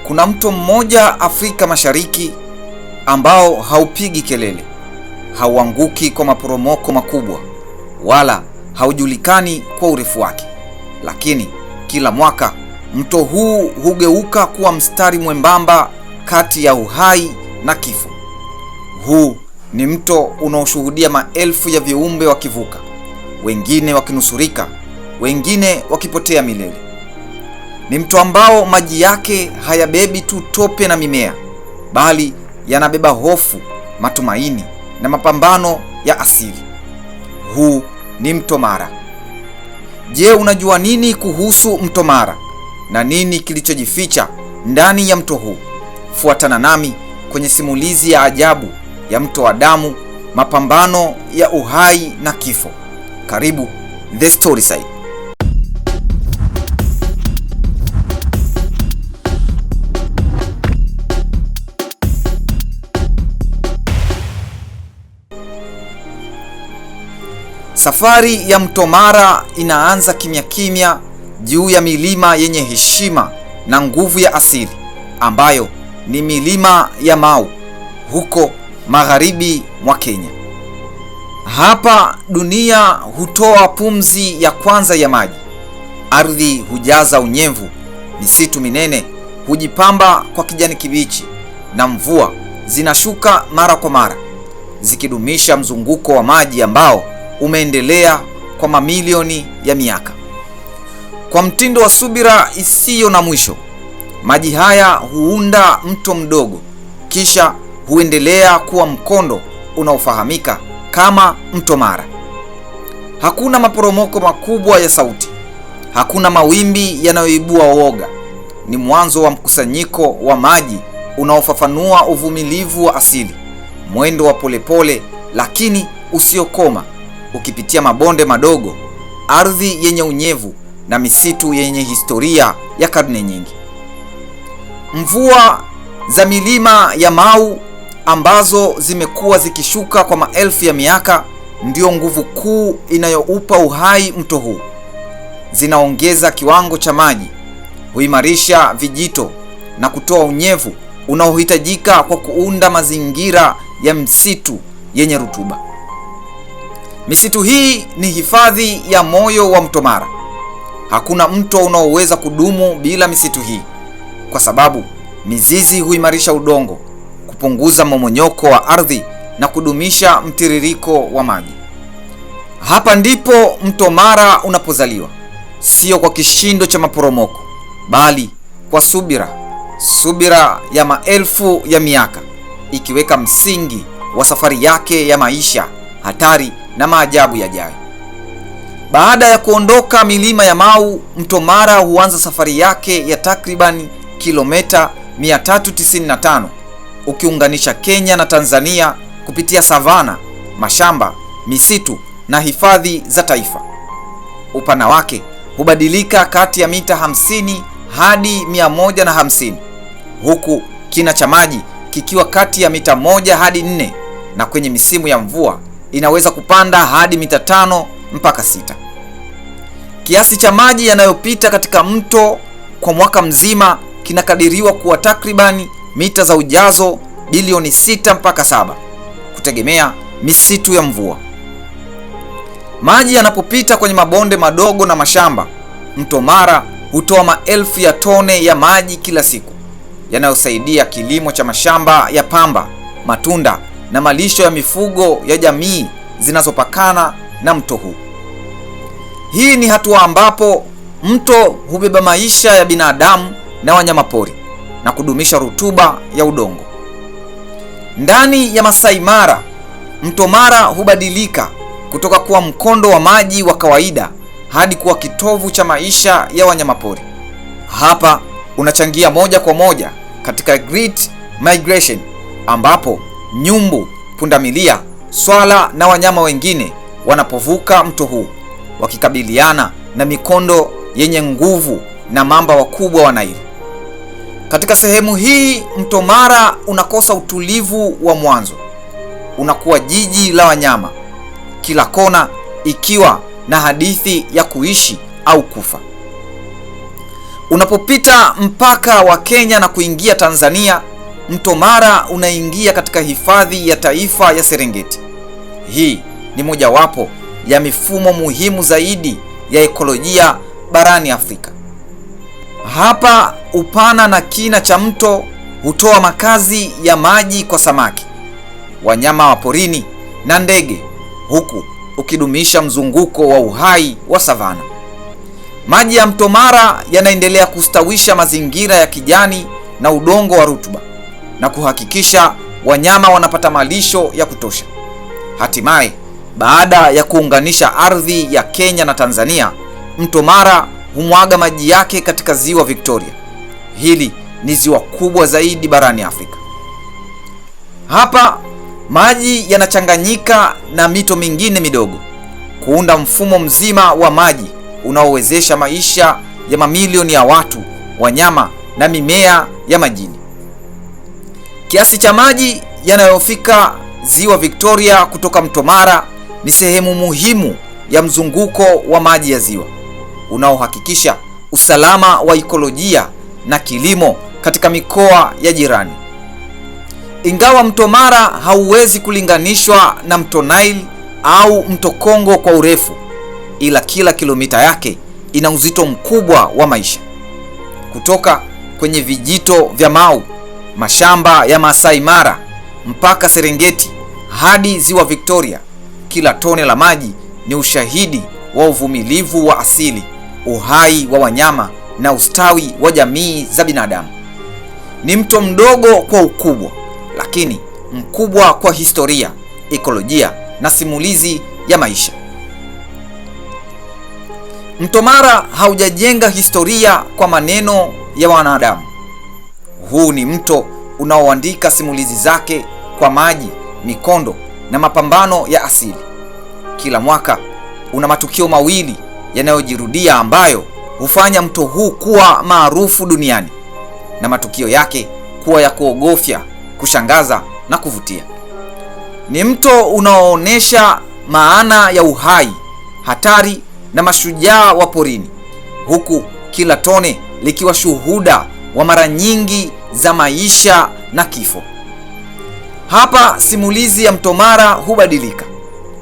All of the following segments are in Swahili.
Kuna mto mmoja Afrika Mashariki ambao haupigi kelele, hauanguki kwa maporomoko makubwa, wala haujulikani kwa urefu wake. Lakini kila mwaka mto huu hugeuka kuwa mstari mwembamba kati ya uhai na kifo. Huu ni mto unaoshuhudia maelfu ya viumbe wakivuka, wengine wakinusurika, wengine wakipotea milele. Ni mto ambao maji yake hayabebi tu tope na mimea, bali yanabeba hofu, matumaini na mapambano ya asili. Huu ni mto Mara. Je, unajua nini kuhusu mto Mara na nini kilichojificha ndani ya mto huu? Fuatana nami kwenye simulizi ya ajabu ya mto wa damu, mapambano ya uhai na kifo. Karibu The Storyside. Safari ya mto Mara inaanza kimya kimya juu ya milima yenye heshima na nguvu ya asili, ambayo ni milima ya Mau huko magharibi mwa Kenya. Hapa dunia hutoa pumzi ya kwanza ya maji, ardhi hujaza unyevu, misitu minene hujipamba kwa kijani kibichi, na mvua zinashuka mara kwa mara, zikidumisha mzunguko wa maji ambao umeendelea kwa mamilioni ya miaka. Kwa mtindo wa subira isiyo na mwisho, maji haya huunda mto mdogo, kisha huendelea kuwa mkondo unaofahamika kama mto Mara. Hakuna maporomoko makubwa ya sauti, hakuna mawimbi yanayoibua woga. Ni mwanzo wa mkusanyiko wa maji unaofafanua uvumilivu wa asili, mwendo wa polepole lakini usiokoma, ukipitia mabonde madogo, ardhi yenye unyevu na misitu yenye historia ya karne nyingi. Mvua za milima ya Mau ambazo zimekuwa zikishuka kwa maelfu ya miaka ndio nguvu kuu inayoupa uhai mto huu. Zinaongeza kiwango cha maji, huimarisha vijito na kutoa unyevu unaohitajika kwa kuunda mazingira ya msitu yenye rutuba. Misitu hii ni hifadhi ya moyo wa mto Mara. Hakuna mto unaoweza kudumu bila misitu hii, kwa sababu mizizi huimarisha udongo, kupunguza mmomonyoko wa ardhi na kudumisha mtiririko wa maji. Hapa ndipo mto Mara unapozaliwa, sio kwa kishindo cha maporomoko, bali kwa subira ya maelfu ya miaka, ikiweka msingi wa safari yake ya maisha, hatari na maajabu yajayo. Baada ya kuondoka milima ya Mau, mto Mara huanza safari yake ya takriban kilomita 395 ukiunganisha Kenya na Tanzania kupitia savana, mashamba, misitu na hifadhi za taifa. Upana wake hubadilika kati ya mita 50 hadi 150, huku kina cha maji kikiwa kati ya mita 1 hadi 4, na kwenye misimu ya mvua inaweza kupanda hadi mita 5 mpaka 6. Kiasi cha maji yanayopita katika mto kwa mwaka mzima kinakadiriwa kuwa takribani mita za ujazo bilioni 6 mpaka 7, kutegemea misitu ya mvua. Maji yanapopita kwenye mabonde madogo na mashamba, mto Mara hutoa maelfu ya tone ya maji kila siku, yanayosaidia kilimo cha mashamba ya pamba, matunda na malisho ya mifugo ya jamii zinazopakana na mto huu. Hii ni hatua ambapo mto hubeba maisha ya binadamu na wanyamapori na kudumisha rutuba ya udongo. Ndani ya Masai Mara, mto Mara hubadilika kutoka kuwa mkondo wa maji wa kawaida hadi kuwa kitovu cha maisha ya wanyamapori. Hapa unachangia moja kwa moja katika Great Migration, ambapo nyumbu, pundamilia, swala na wanyama wengine wanapovuka mto huu, wakikabiliana na mikondo yenye nguvu na mamba wakubwa wa Nile. Katika sehemu hii mto Mara unakosa utulivu wa mwanzo. Unakuwa jiji la wanyama, kila kona ikiwa na hadithi ya kuishi au kufa. Unapopita mpaka wa Kenya na kuingia Tanzania, mto Mara unaingia katika hifadhi ya taifa ya Serengeti. Hii ni mojawapo ya mifumo muhimu zaidi ya ekolojia barani Afrika. Hapa upana na kina cha mto hutoa makazi ya maji kwa samaki, wanyama wa porini na ndege, huku ukidumisha mzunguko wa uhai wa savana. Maji ya mto Mara yanaendelea kustawisha mazingira ya kijani na udongo wa rutuba na kuhakikisha wanyama wanapata malisho ya kutosha. Hatimaye, baada ya kuunganisha ardhi ya Kenya na Tanzania, mto Mara humwaga maji yake katika ziwa Victoria. Hili ni ziwa kubwa zaidi barani Afrika. Hapa maji yanachanganyika na mito mingine midogo kuunda mfumo mzima wa maji unaowezesha maisha ya mamilioni ya watu, wanyama na mimea ya majini. Kiasi cha maji yanayofika ziwa Victoria kutoka mto Mara ni sehemu muhimu ya mzunguko wa maji ya ziwa unaohakikisha usalama wa ekolojia na kilimo katika mikoa ya jirani. Ingawa mto Mara hauwezi kulinganishwa na mto Nile au mto Kongo kwa urefu, ila kila kilomita yake ina uzito mkubwa wa maisha. Kutoka kwenye vijito vya Mau, mashamba ya Masai Mara mpaka Serengeti hadi ziwa Victoria, kila tone la maji ni ushahidi wa uvumilivu wa asili, uhai wa wanyama na ustawi wa jamii za binadamu. Ni mto mdogo kwa ukubwa, lakini mkubwa kwa historia, ekolojia na simulizi ya maisha. Mto Mara haujajenga historia kwa maneno ya wanadamu. Huu ni mto unaoandika simulizi zake kwa maji, mikondo na mapambano ya asili. Kila mwaka una matukio mawili yanayojirudia ambayo hufanya mto huu kuwa maarufu duniani, na matukio yake kuwa ya kuogofya, kushangaza na kuvutia. Ni mto unaoonesha maana ya uhai, hatari na mashujaa wa porini, huku kila tone likiwa shuhuda wa mara nyingi za maisha na kifo. Hapa simulizi ya mto Mara hubadilika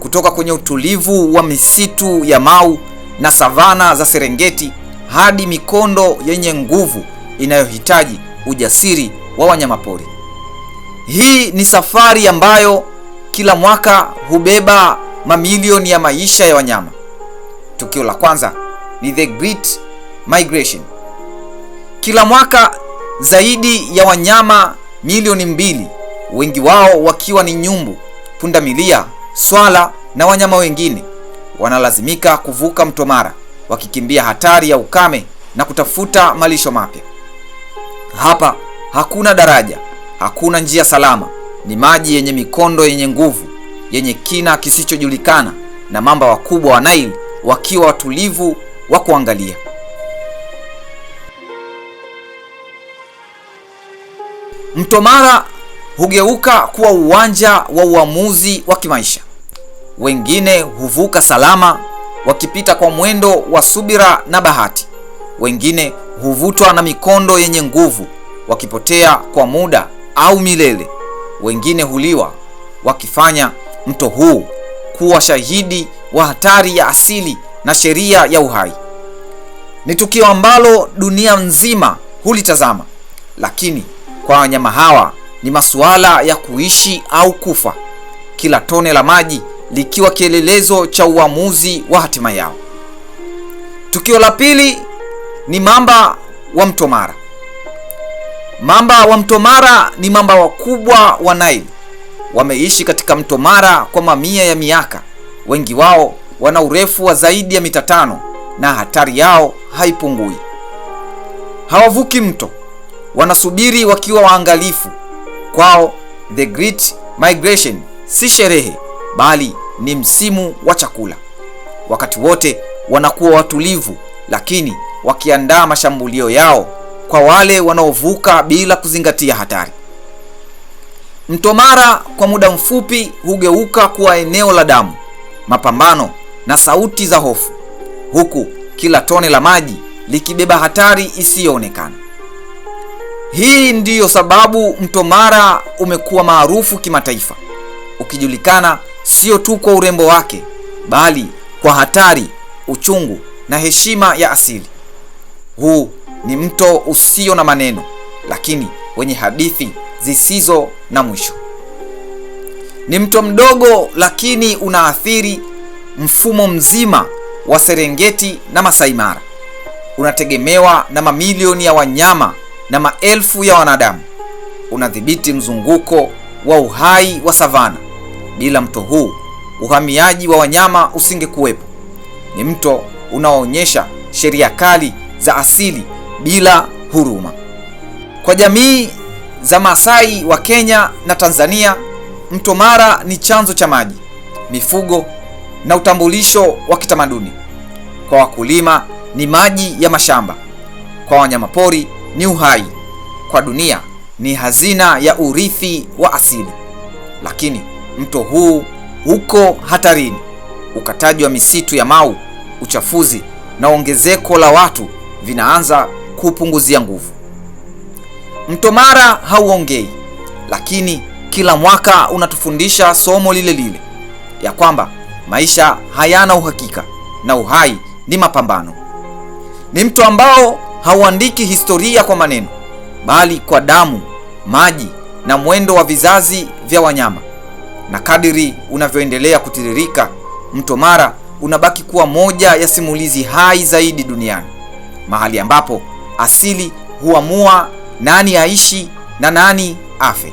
kutoka kwenye utulivu wa misitu ya Mau na savana za Serengeti hadi mikondo yenye nguvu inayohitaji ujasiri wa wanyamapori. Hii ni safari ambayo kila mwaka hubeba mamilioni ya maisha ya wanyama. Tukio la kwanza ni The Great Migration. Kila mwaka zaidi ya wanyama milioni 2, wengi wao wakiwa ni nyumbu, pundamilia, swala na wanyama wengine, wanalazimika kuvuka mto Mara wakikimbia hatari ya ukame na kutafuta malisho mapya. Hapa hakuna daraja, hakuna njia salama. Ni maji yenye mikondo yenye nguvu, yenye kina kisichojulikana, na mamba wakubwa wa Nile wakiwa watulivu wa kuangalia. Mto Mara hugeuka kuwa uwanja wa uamuzi wa kimaisha. Wengine huvuka salama wakipita kwa mwendo wa subira na bahati. Wengine huvutwa na mikondo yenye nguvu wakipotea kwa muda au milele. Wengine huliwa wakifanya mto huu kuwa shahidi wa hatari ya asili na sheria ya uhai. Ni tukio ambalo dunia nzima hulitazama, lakini kwa wanyama hawa ni masuala ya kuishi au kufa, kila tone la maji likiwa kielelezo cha uamuzi wa hatima yao. Tukio la pili ni mamba wa mto Mara. Mamba wa mto Mara ni mamba wakubwa wa Nile. Wameishi katika mto Mara kwa mamia ya miaka. Wengi wao wana urefu wa zaidi ya mita 5 na hatari yao haipungui. Hawavuki mto, wanasubiri wakiwa waangalifu. Kwao The Great Migration si sherehe, bali ni msimu wa chakula. Wakati wote wanakuwa watulivu, lakini wakiandaa mashambulio yao kwa wale wanaovuka bila kuzingatia hatari. Mto Mara kwa muda mfupi hugeuka kuwa eneo la damu, mapambano na sauti za hofu, huku kila tone la maji likibeba hatari isiyoonekana. Hii ndiyo sababu mto Mara umekuwa maarufu kimataifa, ukijulikana sio tu kwa urembo wake, bali kwa hatari, uchungu na heshima ya asili. Huu ni mto usio na maneno, lakini wenye hadithi zisizo na mwisho. Ni mto mdogo, lakini unaathiri mfumo mzima wa Serengeti na Masai Mara. Unategemewa na mamilioni ya wanyama na maelfu ya wanadamu. Unadhibiti mzunguko wa uhai wa savana. Bila mto huu, uhamiaji wa wanyama usingekuwepo. Ni mto unaoonyesha sheria kali za asili bila huruma. Kwa jamii za Maasai wa Kenya na Tanzania, mto Mara ni chanzo cha maji, mifugo na utambulisho wa kitamaduni. Kwa wakulima ni maji ya mashamba, kwa wanyamapori ni uhai, kwa dunia ni hazina ya urithi wa asili. Lakini mto huu uko hatarini. Ukataji wa misitu ya Mau, uchafuzi na ongezeko la watu vinaanza kupunguzia nguvu. Mto Mara hauongei, lakini kila mwaka unatufundisha somo lile lile, ya kwamba maisha hayana uhakika na uhai ni mapambano. Ni mto ambao hauandiki historia kwa maneno, bali kwa damu, maji na mwendo wa vizazi vya wanyama. Na kadiri unavyoendelea kutiririka, mto Mara unabaki kuwa moja ya simulizi hai zaidi duniani, mahali ambapo asili huamua nani aishi na nani afe.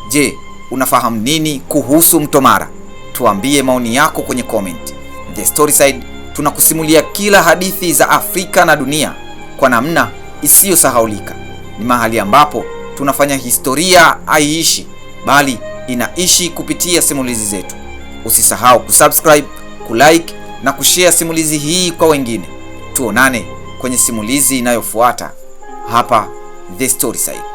Je, unafahamu nini kuhusu mto Mara? Tuambie maoni yako kwenye comment. The Storyside tunakusimulia kila hadithi za Afrika na dunia kwa namna isiyosahaulika. Ni mahali ambapo tunafanya historia haiishi, bali inaishi kupitia simulizi zetu. Usisahau kusubscribe, kulike na kushare simulizi hii kwa wengine. Tuonane kwenye simulizi inayofuata hapa The Storyside.